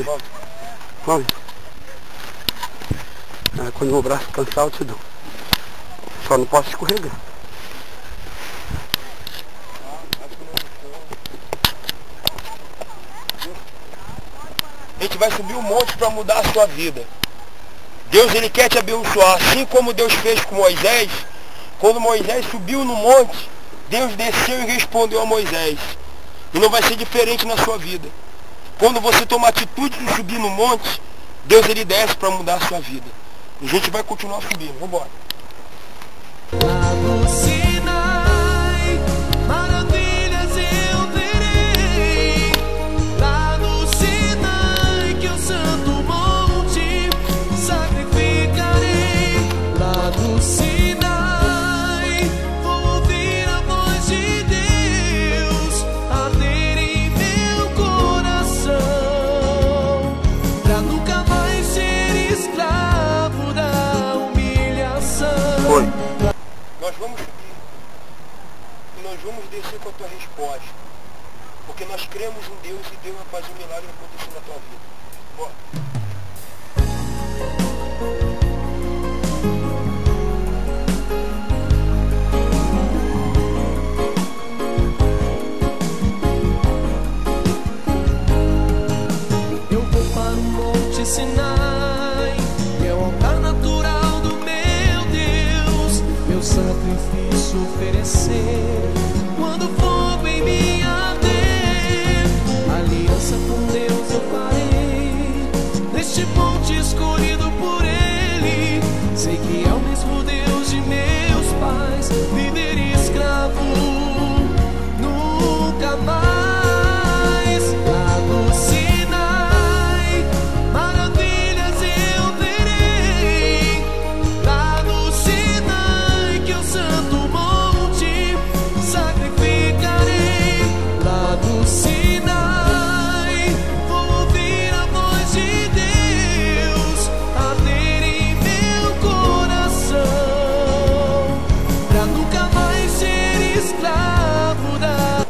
Vamos. Vamos. Quando o meu braço cansar eu te dou. Só não posso escorregar. A gente vai subir um monte para mudar a sua vida. Deus, ele quer te abençoar, assim como Deus fez com Moisés. Quando Moisés subiu no monte, Deus desceu e respondeu a Moisés. E não vai ser diferente na sua vida. Quando você toma a atitude de subir no monte, Deus, ele desce para mudar a sua vida. E a gente vai continuar subindo. Vamos embora. Nós vamos subir e nós vamos descer com a tua resposta, porque nós cremos em Deus e Deus vai fazer um milagre acontecer na tua vida. Bora. Eu vou para o Monte Sinai, que é o altar natural do meu Deus, meu sacrifício oferecer. Quando o fogo em mim arder, aliança com Deus eu farei, neste monte escolhido por Ele. Sei que é o mesmo Deus de meus pais, viver escravo nunca mais. Lá no Sinai, maravilhas eu verei. Lá no Sinai, que é o santo monte, sacrificarei. Lá no Sinai, vou ouvir a voz de Deus arder em meu coração, pra nunca mais ser escravo da...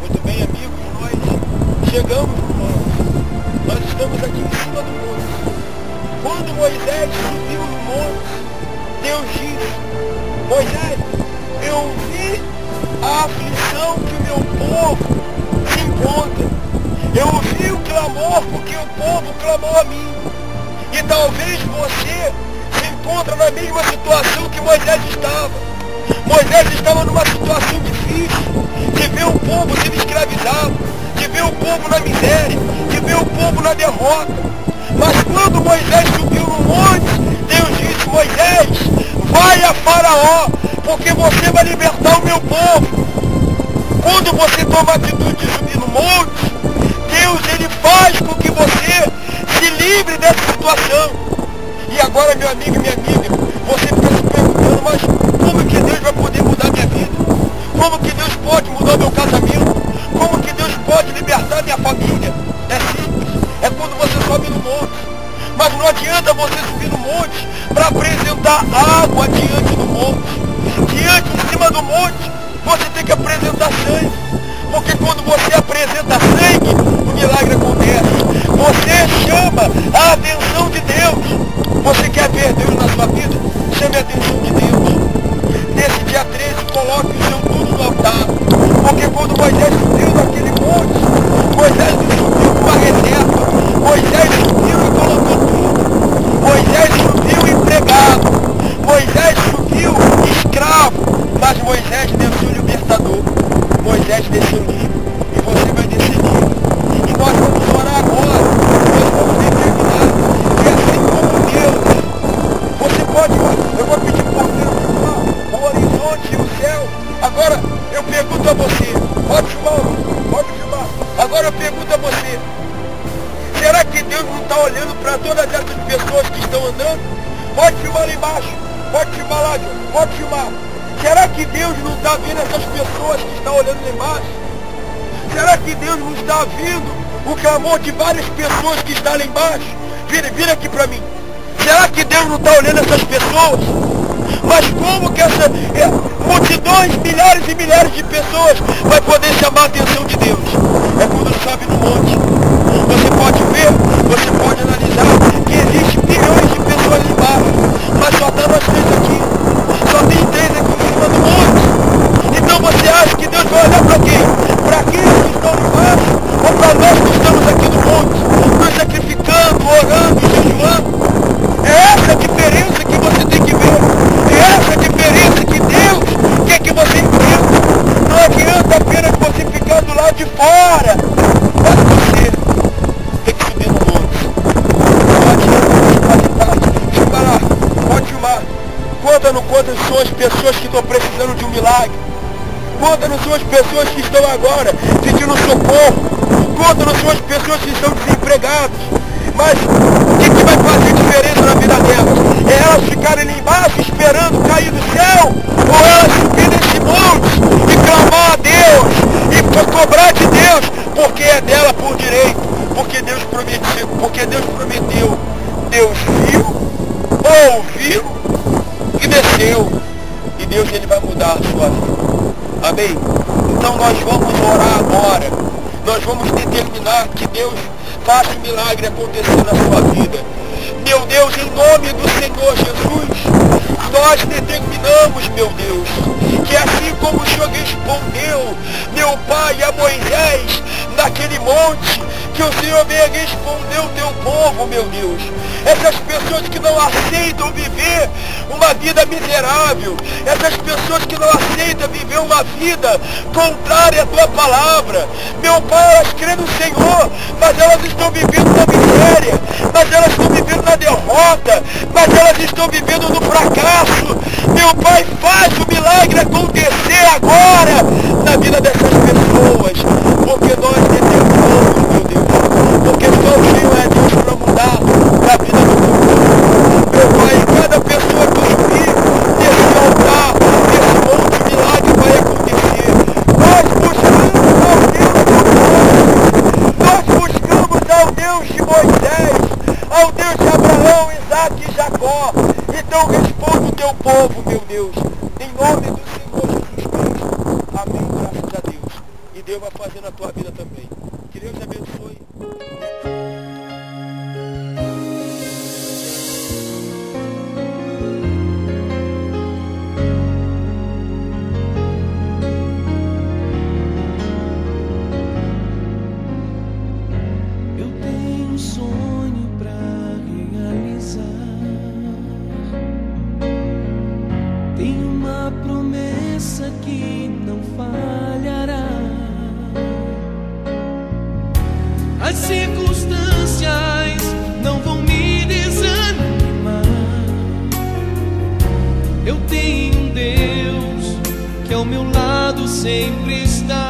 Muito bem, amigos, nós chegamos no monte. Nós estamos aqui em cima do monte. Quando Moisés subiu no monte, Deus disse: Moisés, eu vi a aflição que o meu povo se encontra. Eu ouvi o clamor porque o povo clamou a mim. E talvez você se encontra na mesma situação que Moisés estava. Moisés estava numa situação difícil, de ver o povo sendo escravizado, de ver o povo na miséria, de ver o povo na derrota. Mas quando Moisés subiu no monte, Deus disse: Moisés, vai a Faraó, porque você vai libertar o meu povo. Quando você toma a atitude de subir no monte, Deus, ele faz com que você se livre dessa situação. E agora, meu amigo e minha amiga, você fica se perguntando: mas como que Deus vai poder mudar minha vida? Como que Deus pode mudar meu casamento? Como que Deus pode libertar minha família? É simples, é quando você sobe no monte. Mas não adianta você subir no monte para apresentar água diante do monte. Diante, em cima do monte, você tem que apresentar sangue. Porque quando você apresenta sangue, o milagre acontece. Você chama a atenção de Deus. Você quer ver Deus na sua vida? Chame a atenção de Deus. Nesse dia 13, coloque o seu tudo no altar. Porque quando Moisés subiu daquele monte, Moisés não subiu com uma reserva. Moisés subiu e colocou tudo. Moisés subiu empregado. Moisés subiu escravo. Mas Moisés desceu libertador. Moisés desceu livre. E você vai descer livre. E nós vamos orar agora. Nós vamos determinar. E assim como Deus, você pode, eu vou pedir por Deus, o horizonte e o céu. Agora eu pergunto a você, pode filmar, pode filmar. Agora eu pergunto a você, será que Deus não está olhando para todas essas pessoas que estão andando? Pode filmar lá embaixo, pode filmar lá, John, pode filmar. Será que Deus não está vendo essas pessoas que estão olhando lá embaixo? Será que Deus não está vendo o clamor de várias pessoas que estão lá embaixo? Vira aqui para mim. Será que Deus não está olhando essas pessoas? Mas como que essa multidões, milhares e milhares de pessoas vai poder chamar a atenção de Deus? É quando sobe no monte. Você pode ver, você pode analisar que existe bilhões de pessoas ali embaixo, mas só está nós três aqui. Só tem três aqui em cima do monte. Então você acha que Deus vai olhar para quem? Para aqueles que estão ali embaixo? Ou para nós que estamos aqui no monte, nos sacrificando, orando, jejuando? É essa a diferença que você tem que ver. É essa a diferença que Deus quer que você entenda. Não adianta apenas você ficar do lado de fora. Mas você tem que subir no monte. Não adianta você fazer parte. Chega lá, pode filmar. Conta no quantas são as pessoas que estão precisando de um milagre. Conta não são as pessoas que estão agora pedindo socorro. Conta não são as pessoas que estão desempregadas. Mas o que vai fazer diferença na vida delas? É elas ficarem ali embaixo esperando cair do céu? Ou elas subir nesse monte e clamar a Deus e cobrar de Deus? Porque é dela por direito. Porque Deus prometeu. Deus viu, ouviu e desceu. E Deus ele vai mudar a sua vida. Amém? Então nós vamos orar agora. Nós vamos determinar que Deus faça um milagre acontecer na sua vida. Meu Deus, em nome do Senhor Jesus, nós determinamos, meu Deus, que assim como o Senhor respondeu, meu Pai, a Moisés, naquele monte, que o Senhor venha responder o teu povo, meu Deus. Essas pessoas que não aceitam viver uma vida miserável, essas pessoas que não aceitam viver uma vida contrária à tua palavra, meu Pai, elas creem no Senhor, mas elas estão vivendo na miséria, mas elas estão vivendo na derrota, mas elas estão vivendo no fracasso. Meu Pai, faz o milagre acontecer agora na vida dessas pessoas, porque nós determinamos, meu Deus, porque só o Senhor é Deus para mudar a vida do mundo. Meu Pai, cada pessoa que subir nesse altar, nesse monte, o milagre vai acontecer. Nós buscamos ao Deus de Moisés, ao Deus de Abraão, Isaac e Jacó. Então responda o teu povo, meu Deus, em nome do Senhor Jesus Cristo. Amém, graças a Deus. E Deus vai fazer na tua vida também. Que Deus abençoe. Eu tenho um sonho pra realizar. Tenho uma promessa que não falhará. As circunstâncias não vão me desanimar. Eu tenho um Deus que ao meu lado sempre está.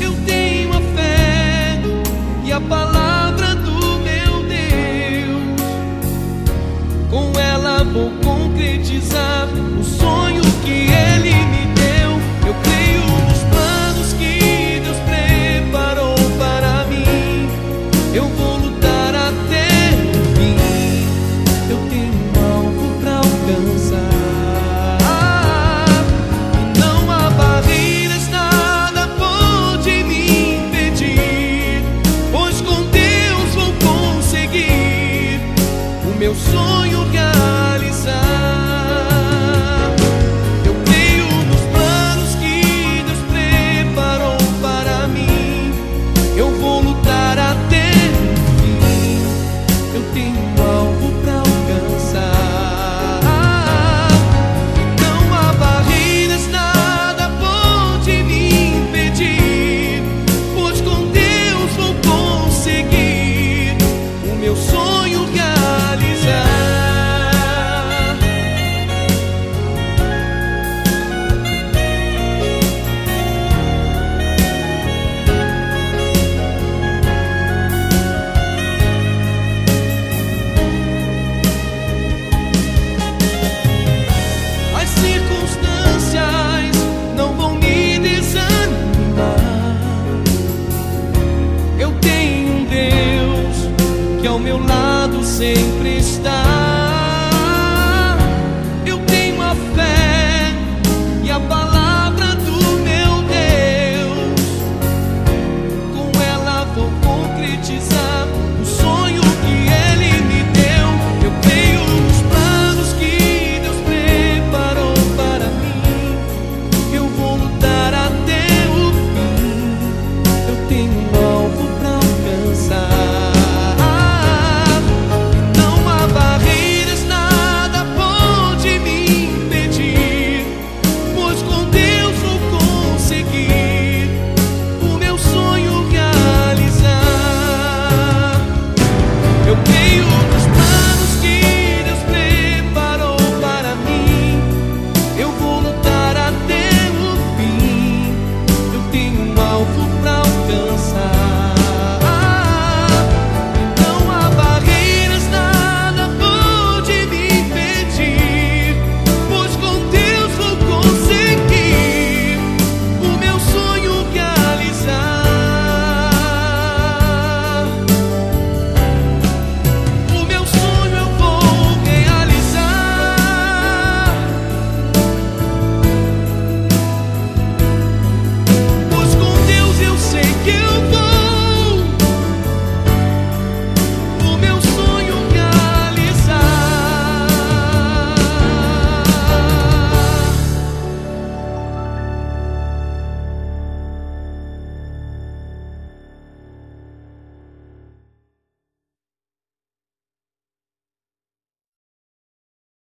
Eu tenho a fé e a palavra do meu Deus. Com ela vou concretizar o sonho que Ele me deu. Eu creio nos planos que Deus preparou para mim. Eu vou lutar até o fim. Eu tenho um alvo pra alcançar. E não há barreiras, nada pode me impedir, pois com Deus vou conseguir o meu sonho realizar. Eu creio nos planos que Deus preparou para mim. Eu vou lutar até o fim. Eu tenho um alvo pra alcançar. Não há barreiras, nada pode me impedir, pois com Deus vou conseguir o meu sonho realizar. As circunstâncias não vão me desanimar. Eu tenho um Deus que ao meu lado sempre está. Eu creio